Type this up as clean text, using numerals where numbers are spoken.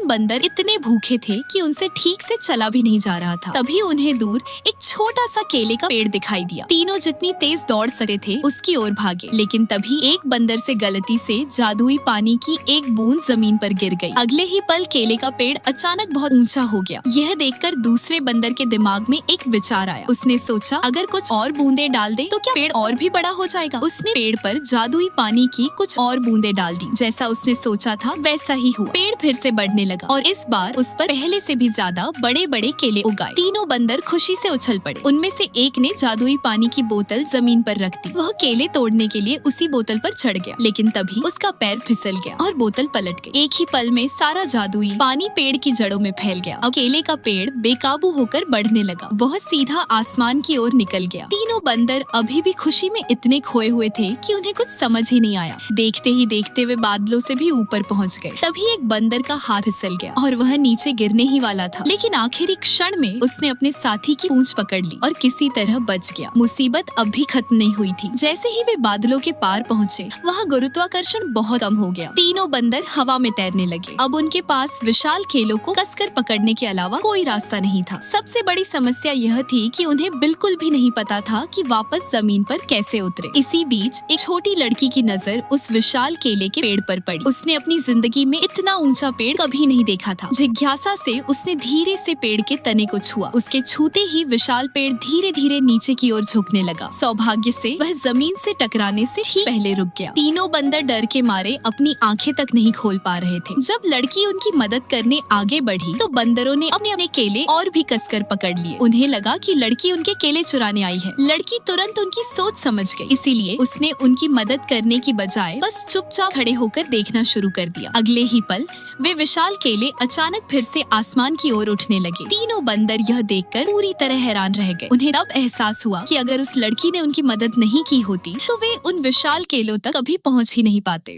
बंदर इतने भूखे थे कि उनसे ठीक से चला भी नहीं जा रहा था। तभी उन्हें दूर एक छोटा सा केले का पेड़ दिखाई दिया। तीनों जितनी तेज दौड़ सकते थे उसकी ओर भागे, लेकिन तभी एक बंदर से गलती से जादुई पानी की एक बूंद जमीन पर गिर गई। अगले ही पल केले का पेड़ अचानक बहुत ऊंचा हो गया। यह देखकर दूसरे बंदर के दिमाग में एक विचार आया। उसने सोचा, अगर कुछ और बूंदे डाल दे तो क्या पेड़ और भी बड़ा हो जाएगा। उसने पेड़ पर जादुई पानी की कुछ और बूंदे डाल दी। जैसा उसने सोचा था वैसा ही हुआ। पेड़ फिर से बढ़ने लगा और इस बार उस पर पहले से भी ज्यादा बड़े बड़े केले उगाए। तीनों बंदर खुशी से उछल पड़े। उनमें से एक ने जादुई पानी की बोतल जमीन पर रख दी। वह केले तोड़ने के लिए उसी बोतल पर चढ़ गया, लेकिन तभी उसका पैर फिसल गया और बोतल पलट गई। एक ही पल में सारा जादुई पानी पेड़ की जड़ों में फैल गया। अब केले का पेड़ बेकाबू होकर बढ़ने लगा। वह सीधा आसमान की ओर निकल गया। तीनों बंदर अभी भी खुशी में इतने खोए हुए थे कि उन्हें कुछ समझ ही नहीं आया। देखते ही देखते वे बादलों से भी ऊपर पहुंच गए। तभी एक बंदर का हाथ फिसल गया और वह नीचे गिरने ही वाला था, लेकिन आखिरी क्षण में उसने अपने साथी की पूंछ पकड़ ली और किसी तरह बच गया। मुसीबत अब भी खत्म नहीं हुई थी। जैसे ही वे बादलों के पार पहुंचे, वहाँ गुरुत्वाकर्षण बहुत कम हो गया। तीनों बंदर हवा में तैरने लगे। अब उनके पास विशाल केलों को कसकर पकड़ने के अलावा कोई रास्ता नहीं था। सबसे बड़ी समस्या यह थी कि उन्हें बिल्कुल भी नहीं पता था कि वापस जमीन पर कैसे उतरे। इसी बीच एक छोटी लड़की की नजर उस विशाल केले के पेड़ पर पड़ी। उसने अपनी जिंदगी में इतना ऊंचा पेड़ कभी नहीं देखा था। जिज्ञासा से उसने धीरे से पेड़ के तने को छुआ। उसके छूते ही विशाल पेड़ धीरे धीरे नीचे की ओर झुकने लगा। सौभाग्य से वह जमीन से टकराने से ठीक पहले रुक गया। तीनों बंदर डर के मारे अपनी आंखें तक नहीं खोल पा रहे थे। जब लड़की उनकी मदद करने आगे बढ़ी तो बंदरों ने अपने अपने केले और भी कसकर पकड़ लिए। उन्हें लगा कि लड़की उनके केले चुराने आई है। लड़की तुरंत उनकी सोच समझ गई, इसीलिए उसने उनकी मदद करने की बजाय बस चुपचाप खड़े होकर देखना शुरू कर दिया। अगले ही पल वे विशाल केले अचानक फिर से आसमान की ओर उठने लगे। तीनों बंदर यह देखकर पूरी तरह हैरान रह गए। उन्हें तब एहसास हुआ कि अगर उस लड़की ने उनकी मदद नहीं की होती तो वे उन विशाल केलों तक कभी पहुंच ही नहीं पाते।